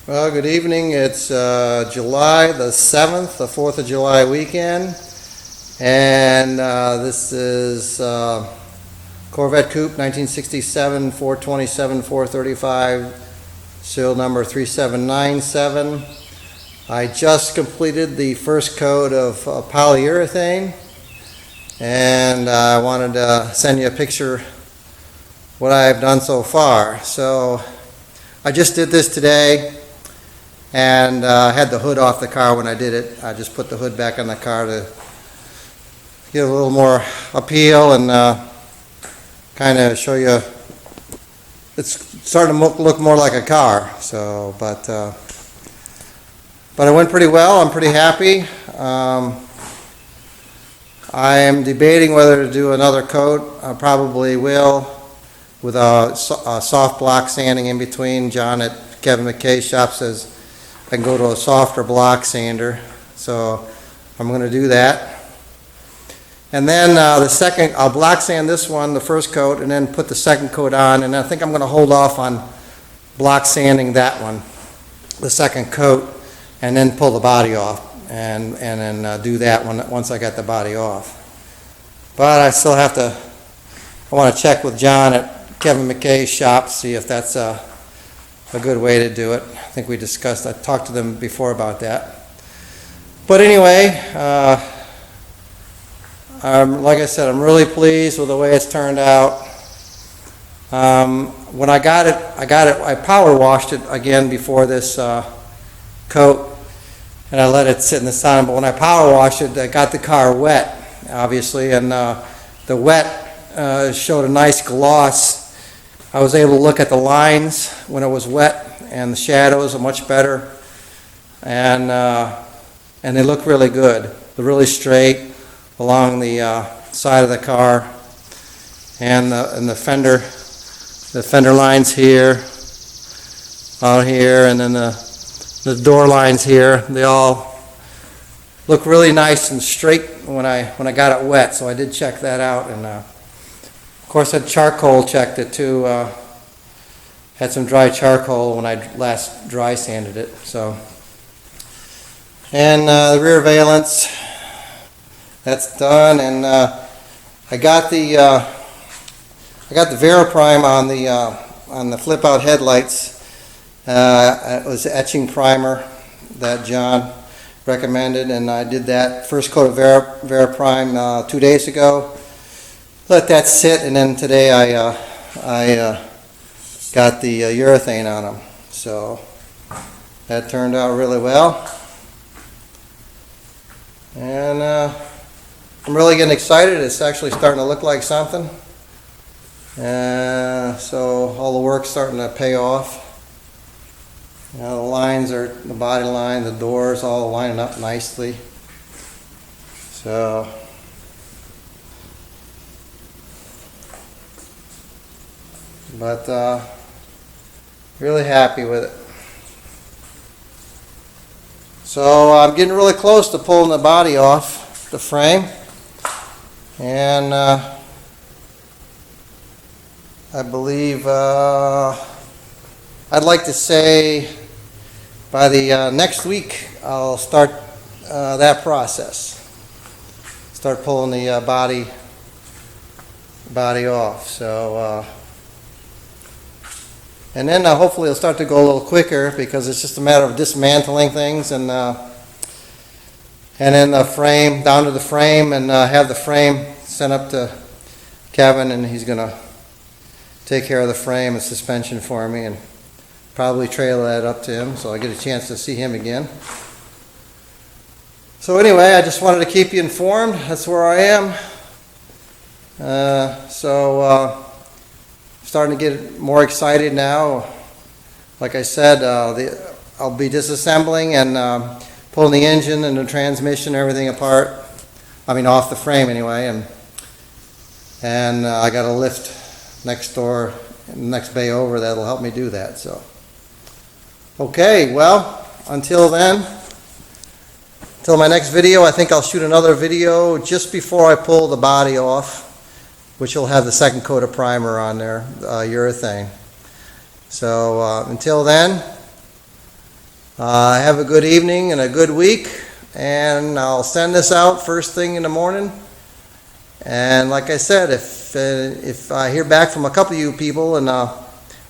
Well, good evening. It's July the 7th, the 4th of July weekend, and this is Corvette Coupe 1967 427 435, serial number 3797. I just completed the first coat of polyurethane, and I wanted to send you a picture what I've done so far. So I just did this today, and had the hood off the car when I did it. I just put the hood back on the car to get a little more appeal and kind of show you it's starting to look more like a car. So, but it went pretty well. I'm pretty happy. I am debating whether to do another coat. I probably will, with a soft block sanding in between. John at Kevin McKay's shop says I can go to a softer block sander, so I'm going to do that. And then I'll block sand this one, the first coat, and then put the second coat on, and I think I'm going to hold off on block sanding that one, the second coat, and then pull the body off, and then do that once I got the body off. But I still have to, I want to check with John at Kevin McKay's shop, see if that's a good way to do it. I think I talked to them before about that. But anyway, like I said, I'm really pleased with the way it's turned out. When I got it, I power washed it again before this coat, and I let it sit in the sun. But when I power washed it, I got the car wet, obviously, and the wet showed a nice gloss. I was able to look at the lines when it was wet, and the shadows are much better, and they look really good. They're really straight along the side of the car, and the fender lines here, out here, and then the door lines here. They all look really nice and straight when I got it wet. So I did check that out, and of course I charcoal checked it too. Had some dry charcoal when I last dry sanded it. So, and the rear valance, that's done, and I got the Veriprime on the flip out headlights. It was etching primer that John recommended, and I did that first coat of Veriprime 2 days ago. Let that sit, and then today I got the urethane on them. So that turned out really well, and I'm really getting excited. It's actually starting to look like something. So all the work's starting to pay off. The lines are, the body line, the doors all lining up nicely. So but really happy with it. So I'm getting really close to pulling the body off the frame, and I believe I'd like to say by the next week I'll start that process. Start pulling the body off. So and then hopefully it'll start to go a little quicker, because it's just a matter of dismantling things, and then the frame, down to the frame, and have the frame sent up to Kevin, and he's going to take care of the frame and suspension for me, and probably trailer that up to him so I get a chance to see him again. So anyway, I just wanted to keep you informed. That's where I am. Starting to get more excited now. Like I said, I'll be disassembling and pulling the engine and the transmission, everything apart. I mean, off the frame anyway. And I got a lift next door, next bay over, that'll help me do that. So, okay, well, until then, until my next video, I think I'll shoot another video just before I pull the body off, which will have the second coat of primer on there, urethane. So until then, Have a good evening and a good week, and I'll send this out first thing in the morning. And like I said, if I hear back from a couple of you people, and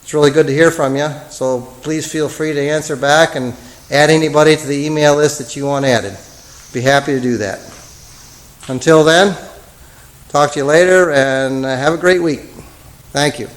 it's really good to hear from you, so please feel free to answer back and add anybody to the email list that you want added. Be happy to do that. Until then, talk to you later, and have a great week. Thank you.